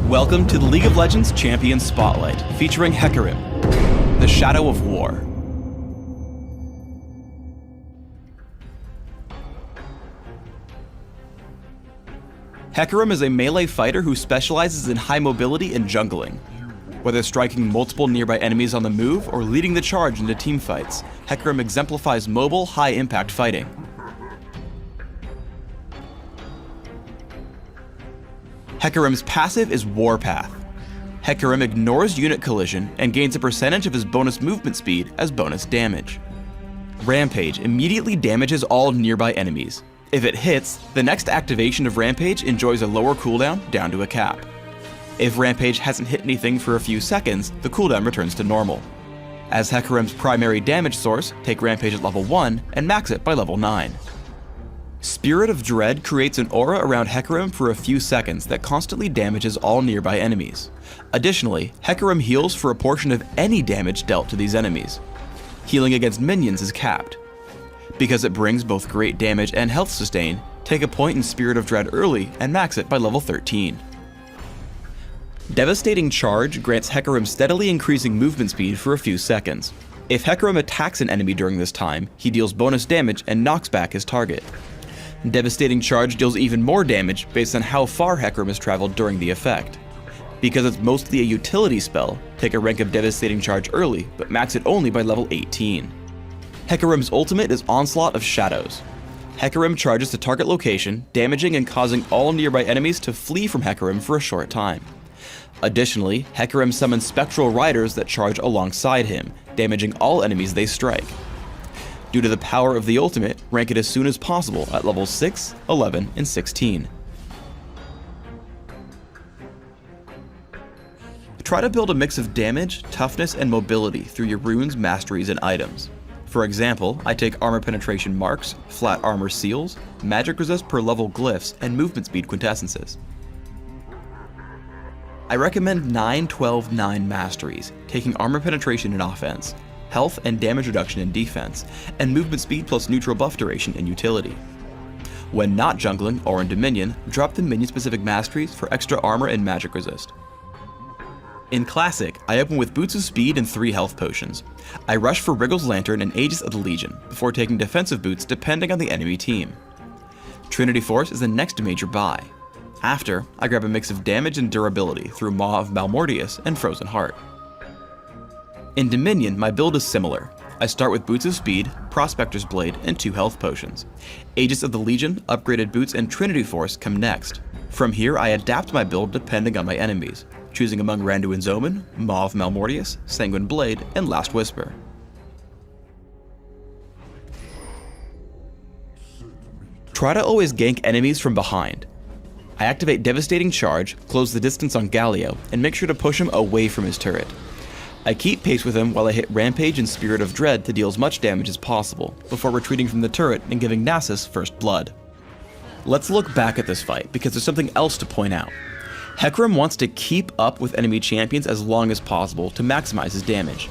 Welcome to the League of Legends Champions Spotlight, featuring Hecarim, the Shadow of War. Hecarim is a melee fighter who specializes in high mobility and jungling. Whether striking multiple nearby enemies on the move or leading the charge into teamfights, Hecarim exemplifies mobile, high-impact fighting. Hecarim's passive is Warpath. Hecarim ignores unit collision and gains a percentage of his bonus movement speed as bonus damage. Rampage immediately damages all nearby enemies. If it hits, the next activation of Rampage enjoys a lower cooldown down to a cap. If Rampage hasn't hit anything for a few seconds, the cooldown returns to normal. As Hecarim's primary damage source, take Rampage at level 1 and max it by level 9. Spirit of Dread creates an aura around Hecarim for a few seconds that constantly damages all nearby enemies. Additionally, Hecarim heals for a portion of any damage dealt to these enemies. Healing against minions is capped. Because it brings both great damage and health sustain, take a point in Spirit of Dread early and max it by level 13. Devastating Charge grants Hecarim steadily increasing movement speed for a few seconds. If Hecarim attacks an enemy during this time, he deals bonus damage and knocks back his target. Devastating Charge deals even more damage based on how far Hecarim has traveled during the effect. Because it's mostly a utility spell, take a rank of Devastating Charge early, but max it only by level 18. Hecarim's ultimate is Onslaught of Shadows. Hecarim charges to target location, damaging and causing all nearby enemies to flee from Hecarim for a short time. Additionally, Hecarim summons Spectral Riders that charge alongside him, damaging all enemies they strike. Due to the power of the ultimate, rank it as soon as possible at levels 6, 11, and 16. Try to build a mix of damage, toughness, and mobility through your runes, masteries, and items. For example, I take armor penetration marks, flat armor seals, magic resist per level glyphs, and movement speed quintessences. I recommend 9-12-9 masteries, taking armor penetration in offense, health and damage reduction in defense, and movement speed plus neutral buff duration in utility. When not jungling or in Dominion, drop the minion-specific masteries for extra armor and magic resist. In Classic, I open with Boots of Speed and 3 health potions. I rush for Wriggle's Lantern and Aegis of the Legion, before taking defensive boots depending on the enemy team. Trinity Force is the next major buy. After, I grab a mix of damage and durability through Maw of Malmortius and Frozen Heart. In Dominion, my build is similar. I start with Boots of Speed, Prospector's Blade, and 2 health potions. Aegis of the Legion, upgraded boots, and Trinity Force come next. From here, I adapt my build depending on my enemies, choosing among Randuin's Omen, Maw of Malmortius, Sanguine Blade, and Last Whisper. Try to always gank enemies from behind. I activate Devastating Charge, close the distance on Galio, and make sure to push him away from his turret. I keep pace with him while I hit Rampage and Spirit of Dread to deal as much damage as possible, before retreating from the turret and giving Nasus first blood. Let's look back at this fight, because there's something else to point out. Hecarim wants to keep up with enemy champions as long as possible to maximize his damage.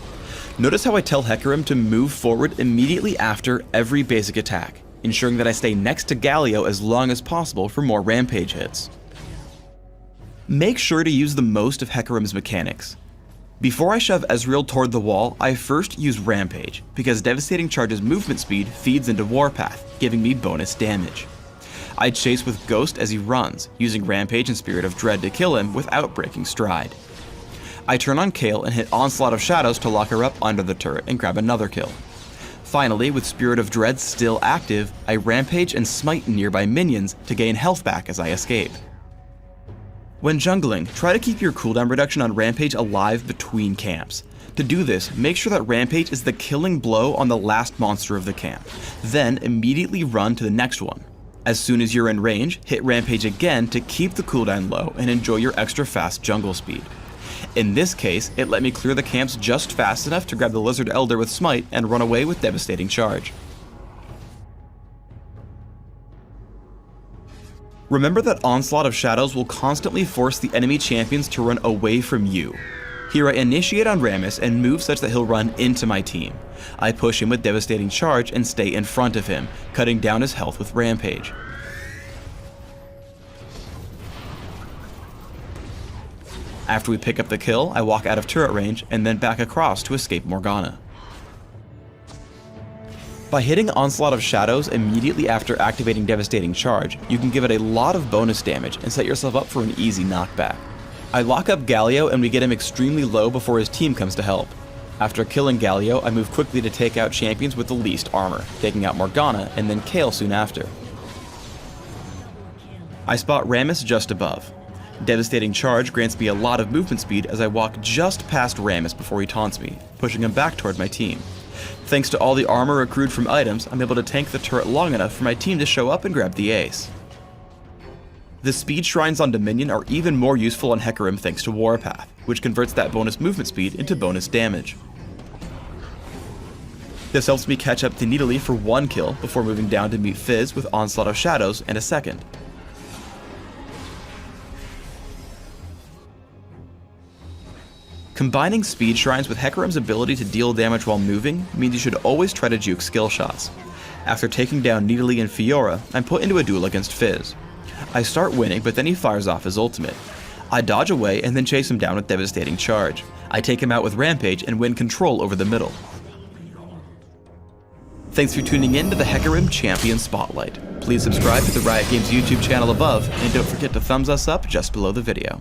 Notice how I tell Hecarim to move forward immediately after every basic attack, ensuring that I stay next to Galio as long as possible for more Rampage hits. Make sure to use the most of Hecarim's mechanics. Before I shove Ezreal toward the wall, I first use Rampage, because Devastating Charge's movement speed feeds into Warpath, giving me bonus damage. I chase with Ghost as he runs, using Rampage and Spirit of Dread to kill him without breaking stride. I turn on Kayle and hit Onslaught of Shadows to lock her up under the turret and grab another kill. Finally, with Spirit of Dread still active, I Rampage and smite nearby minions to gain health back as I escape. When jungling, try to keep your cooldown reduction on Rampage alive between camps. To do this, make sure that Rampage is the killing blow on the last monster of the camp, then immediately run to the next one. As soon as you're in range, hit Rampage again to keep the cooldown low and enjoy your extra fast jungle speed. In this case, it let me clear the camps just fast enough to grab the Lizard Elder with Smite and run away with Devastating Charge. Remember that Onslaught of Shadows will constantly force the enemy champions to run away from you. Here I initiate on Rammus and move such that he'll run into my team. I push him with Devastating Charge and stay in front of him, cutting down his health with Rampage. After we pick up the kill, I walk out of turret range and then back across to escape Morgana. By hitting Onslaught of Shadows immediately after activating Devastating Charge, you can give it a lot of bonus damage and set yourself up for an easy knockback. I lock up Galio and we get him extremely low before his team comes to help. After killing Galio, I move quickly to take out champions with the least armor, taking out Morgana and then Kayle soon after. I spot Rammus just above. Devastating Charge grants me a lot of movement speed as I walk just past Rammus before he taunts me, pushing him back toward my team. Thanks to all the armor accrued from items, I'm able to tank the turret long enough for my team to show up and grab the ace. The speed shrines on Dominion are even more useful on Hecarim thanks to Warpath, which converts that bonus movement speed into bonus damage. This helps me catch up to Nidalee for 1 kill before moving down to meet Fizz with Onslaught of Shadows and a second. Combining speed shrines with Hecarim's ability to deal damage while moving means you should always try to juke skill shots. After taking down Nidalee and Fiora, I'm put into a duel against Fizz. I start winning, but then he fires off his ultimate. I dodge away and then chase him down with Devastating Charge. I take him out with Rampage and win control over the middle. Thanks for tuning in to the Hecarim Champion Spotlight. Please subscribe to the Riot Games YouTube channel above, and don't forget to thumbs us up just below the video.